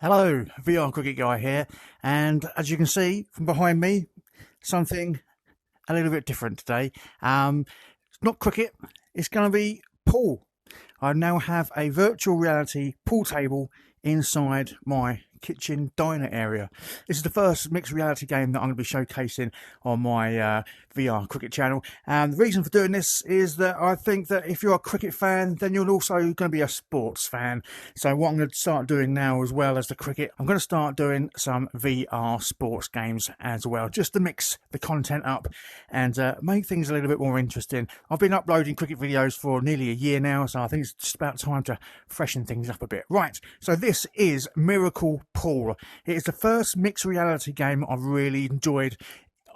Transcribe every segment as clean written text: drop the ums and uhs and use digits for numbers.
Hello, VR Cricket Guy here, and as you can see from behind me, something a little bit different today. It's not cricket, it's going to be pool. I now have a virtual reality pool table inside my kitchen diner area. This is the first mixed reality game that I'm going to be showcasing on my VR cricket channel, and the reason for doing this is that I think that if you're a cricket fan, then you're also going to be a sports fan. So what I'm going to start doing now, as well as the cricket, I'm going to start doing some VR sports games as well, just to mix the content up and make things a little bit more interesting. I've been uploading cricket videos for nearly a year now, so I think it's just about time to freshen things up a bit. Right, so this is Miracle Pool. It is the first mixed reality game I've really enjoyed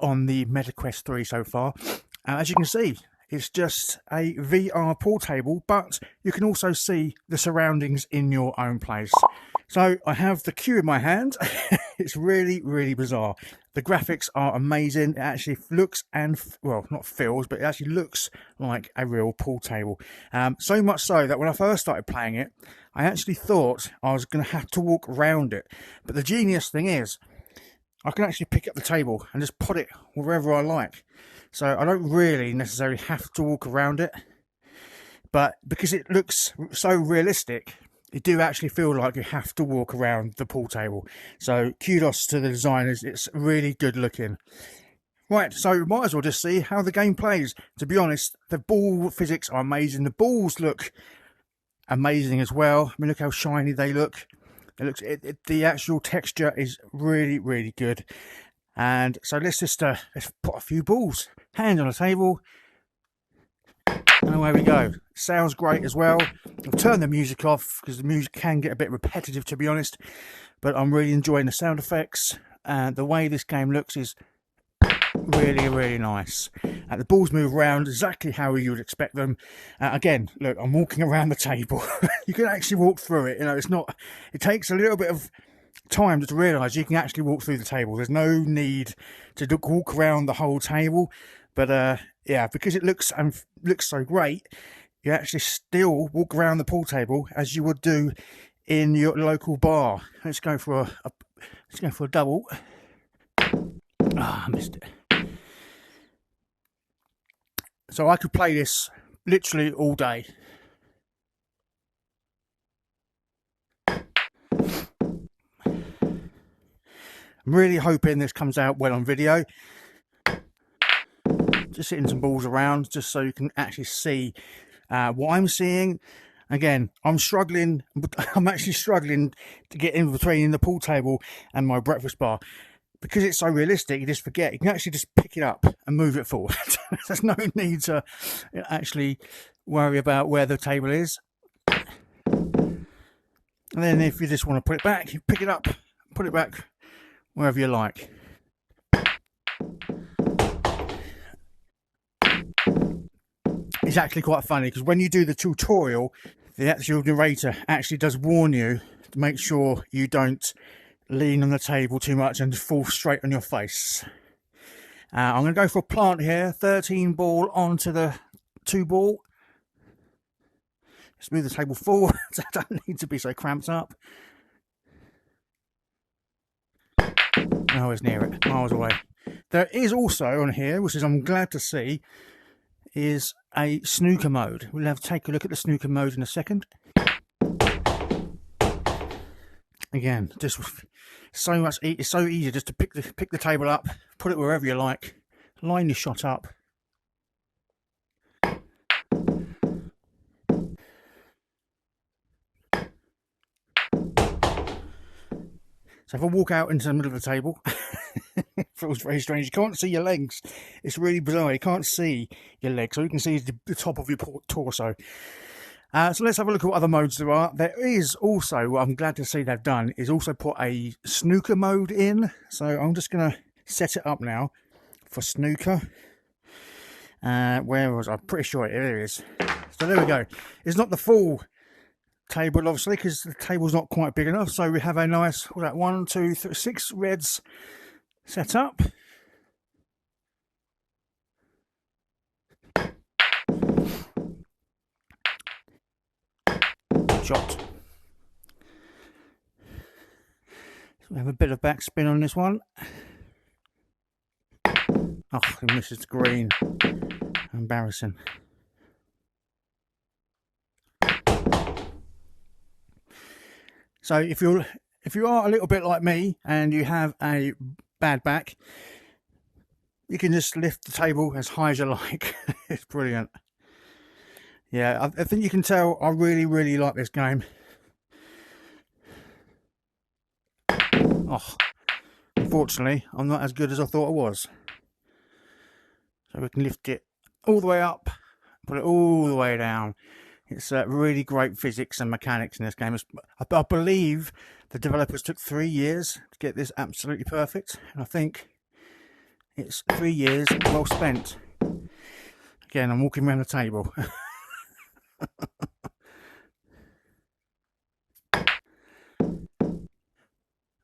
on the MetaQuest 3 so far. As you can see, it's just a VR pool table, but you can also see the surroundings in your own place. So I have the cue in my hand. It's really, really bizarre. The graphics are amazing. It actually looks and, well, not feels, but it actually looks like a real pool table. So much so that when I first started playing it, I actually thought I was going to have to walk around it. But the genius thing is, I can actually pick up the table and just put it wherever I like. So I don't really necessarily have to walk around it. But because it looks so realistic, you do actually feel like you have to walk around the pool table. So kudos to the designers, it's really good looking. Right, so might as well just see how the game plays. To be honest, the ball physics are amazing. The balls look amazing as well. I mean, look how shiny they look. The actual texture is really, really good. And so let's just let's put a few balls. Hand on the table. And away we go. Sounds great as well. I've turned the music off because the music can get a bit repetitive, to be honest. But I'm really enjoying the sound effects. And the way this game looks is really, really nice. And the balls move around exactly how you would expect them. Again, look, I'm walking around the table. You can actually walk through it. You know, it's not. It takes a little bit of time to realise you can actually walk through the table. There's no need to walk around the whole table. But yeah, because it looks so great, you actually still walk around the pool table as you would do in your local bar. Let's go for a double. Ah, I missed it. So I could play this literally all day. I'm really hoping this comes out well on video. Just hitting some balls around just so you can actually see what I'm seeing. Again, I'm actually struggling to get in between the pool table and my breakfast bar. Because it's so realistic, you just forget. You can actually just pick it up and move it forward. There's no need to actually worry about where the table is. And then if you just want to put it back, you pick it up, put it back wherever you like. It's actually quite funny because when you do the tutorial, the actual narrator actually does warn you to make sure you don't lean on the table too much and fall straight on your face. I'm going to go for a plant here. 13 ball onto the 2 ball. Let's move the table forward. I don't need to be so cramped up. I was near it, miles away. There is also on here, which is I'm glad to see, is a snooker mode. We'll have to take a look at the snooker mode in a second. Again, just so much. It's so easy just to pick the table up, put it wherever you like, line your shot up. So if I walk out into the middle of the table, it feels very strange. You can't see your legs. It's really bizarre. You can't see your legs. All you can see is the top of your torso. So let's have a look at what other modes there are. There is also, what I'm glad to see they've done, is also put a snooker mode in. So I'm just going to set it up now for snooker. Where was I? I'm pretty sure it is. So there we go. It's not the full table, obviously, because the table's not quite big enough. So we have a nice, what's that, 1, 2, 3, 6 reds set up. Shot. So we have a bit of backspin on this one. Oh, he misses the green. Embarrassing. So if you are a little bit like me and you have a bad back, you can just lift the table as high as you like. It's brilliant. Yeah, I think you can tell I really like this game. Oh, unfortunately, I'm not as good as I thought I was. So we can lift it all the way up, put it all the way down. It's really great physics and mechanics in this game. I believe the developers took 3 years to get this absolutely perfect. And I think it's 3 years well spent. Again, I'm walking around the table.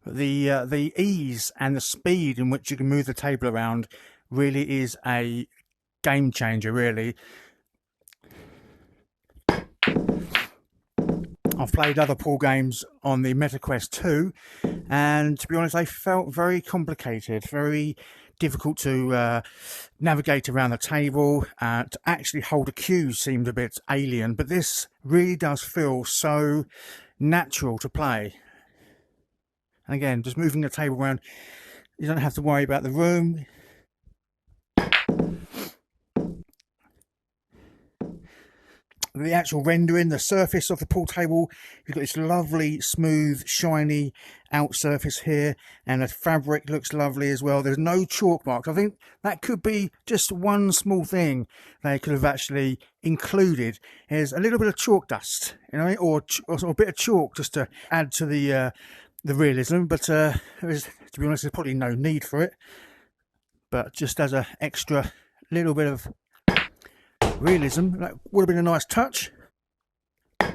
The ease and the speed in which you can move the table around really is a game changer, really. I've played other pool games on the MetaQuest 2, and to be honest, they felt very complicated, very difficult to navigate around the table. To actually hold a cue seemed a bit alien, but this really does feel so natural to play. And again, just moving the table around, you don't have to worry about the room. The actual rendering, the surface of the pool table, you've got this lovely, smooth, shiny out surface here, and the fabric looks lovely as well. There's no chalk marks. I think that could be just one small thing they could have actually included, is a little bit of chalk dust, you know, or a bit of chalk just to add to the realism. But to be honest, there's probably no need for it. But just as an extra little bit of realism, that would have been a nice touch. But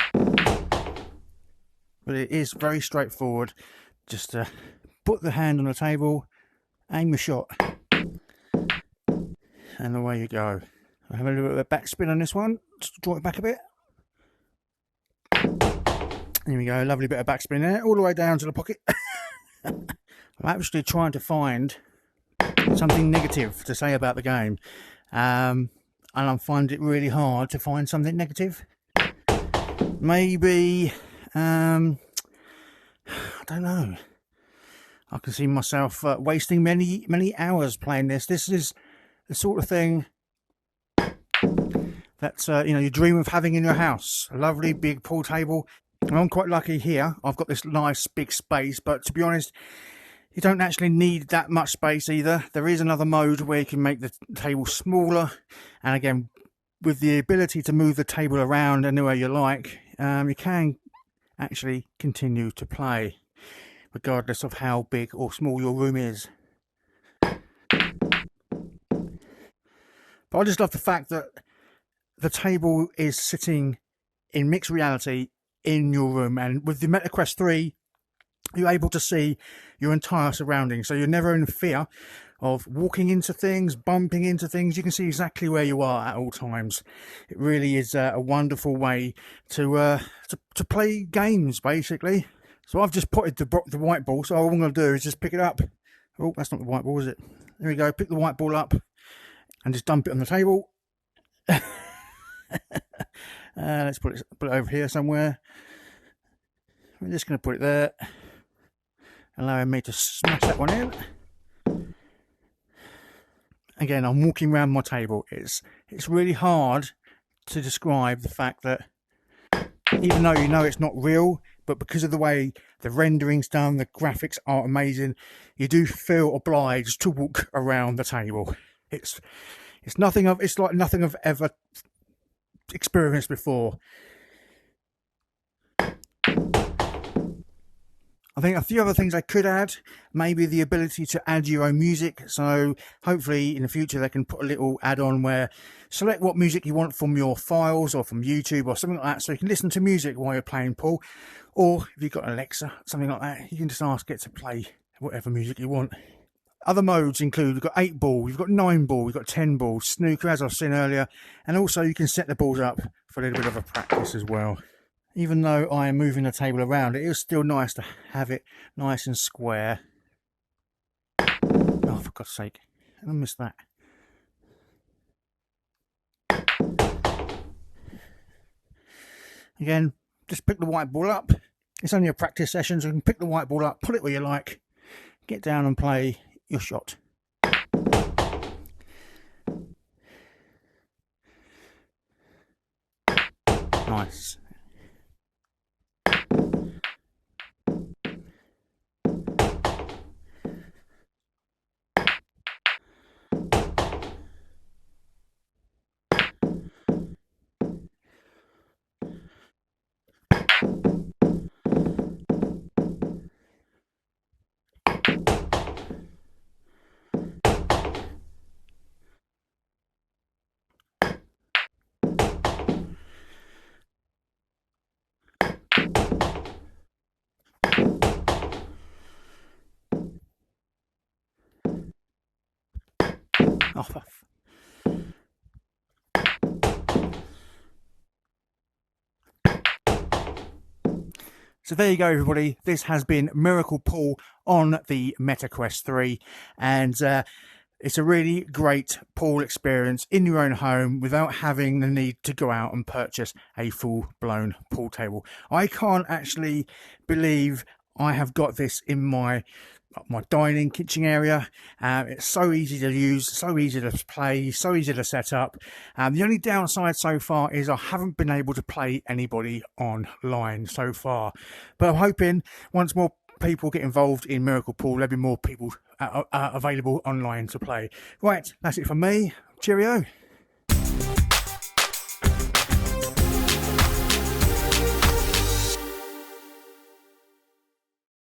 it is very straightforward. Just put the hand on the table, aim the shot, and away you go. I'll have a little bit of a backspin on this one, just draw it back a bit. There we go, lovely bit of backspin there, all the way down to the pocket. I'm actually trying to find something negative to say about the game. And I find it really hard to find something negative. Maybe, I don't know. I can see myself wasting many hours playing this. This is the sort of thing that you know, you dream of having in your house. A lovely big pool table. And I'm quite lucky here. I've got this nice big space, but to be honest, you don't actually need that much space either. There is another mode where you can make the table smaller, and again, with the ability to move the table around anywhere you like, you can actually continue to play regardless of how big or small your room is. But I just love the fact that the table is sitting in mixed reality in your room, and with the MetaQuest 3 you're able to see your entire surroundings, so you're never in fear of walking into things, bumping into things. You can see exactly where you are at all times. It really is a wonderful way to play games, basically. So I've just potted the white ball, so all I'm going to do is just pick it up. Oh, that's not the white ball, is it? There we go, pick the white ball up and just dump it on the table. Let's put it over here somewhere. I'm just going to put it there, allowing me to smash that one in. Again, I'm walking around my table. It's really hard to describe the fact that even though you know it's not real, but because of the way the rendering's done, the graphics are amazing, you do feel obliged to walk around the table. It's like nothing I've ever experienced before. I think a few other things I could add, maybe the ability to add your own music. So hopefully in the future they can put a little add-on where select what music you want from your files or from YouTube or something like that, so you can listen to music while you're playing pool. Or if you've got Alexa, something like that, you can just ask it to play whatever music you want. Other modes include, you've got 8 ball, you've got 9 ball, you've got 10 ball, snooker as I've seen earlier, and also you can set the balls up for a little bit of a practice as well. Even though I am moving the table around, it is still nice to have it nice and square. Oh, for God's sake, I missed that. Again, just pick the white ball up. It's only a practice session, so you can pick the white ball up, put it where you like, get down and play your shot. Nice. Off. So there you go, everybody. This has been Miracle Pool on the MetaQuest 3, and it's a really great pool experience in your own home without having the need to go out and purchase a full-blown pool table. I can't actually believe I have got this in my dining kitchen area. It's so easy to use, so easy to play, so easy to set up. The only downside so far is I haven't been able to play anybody online so far, but I'm hoping once more people get involved in Miracle Pool, there'll be more people available online to play. Right, that's it from me. Cheerio.